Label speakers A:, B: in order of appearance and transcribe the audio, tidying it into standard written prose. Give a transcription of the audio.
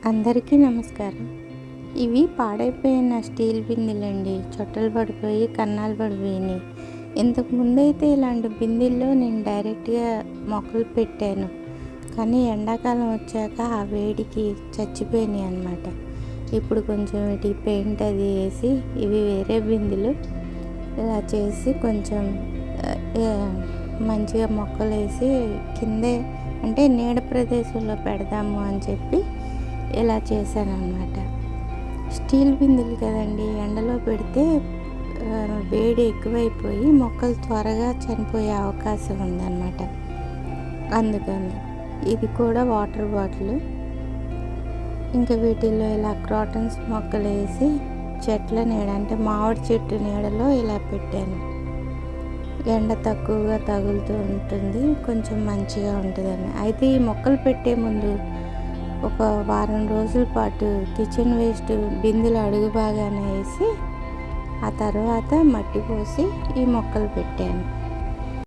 A: అందరికీ నమస్కారం. ఇవి పాడైపోయిన స్టీల్ బిందెలండి. చొట్టలు పడిపోయి కన్నాలు పడిపోయినాయి. ఇంతకు ముందైతే ఇలాంటి బిందెల్లో నేను డైరెక్ట్గా మొక్కలు పెట్టాను. కానీ ఎండాకాలం వచ్చాక ఆ వేడికి చచ్చిపోయినాయి అన్నమాట. ఇప్పుడు కొంచెం వీటికి పెయింట్ అది వేసి ఇవి వేరే బిందెలు ఇలా చేసి కొంచెం మంచిగా మొక్కలు వేసి కిందే అంటే నీడ ప్రదేశంలో పెడదాము అని చెప్పి ఇలా చేశానన్నమాట. స్టీల్ బిందెలు కదండి, ఎండలో పెడితే వేడి ఎక్కువైపోయి మొక్కలు త్వరగా చనిపోయే అవకాశం ఉందన్నమాట. అందుకని ఇది కూడా వాటర్ బాటిల్. ఇంకా వీటిల్లో ఇలా క్రాటన్స్ మొక్కలు వేసి చెట్ల నీడ అంటే మామిడి చెట్టు నీడలో ఇలా పెట్టాను. ఎండ తక్కువగా తగులుతూ ఉంటుంది, కొంచెం మంచిగా ఉంటుందని. అయితే ఈ మొక్కలు పెట్టే ముందు ఒక వారం రోజుల పాటు కిచెన్ వేస్ట్ బిందెలు అడుగు బాగానే వేసి ఆ తర్వాత మట్టి పోసి ఈ మొక్కలు పెట్టాను.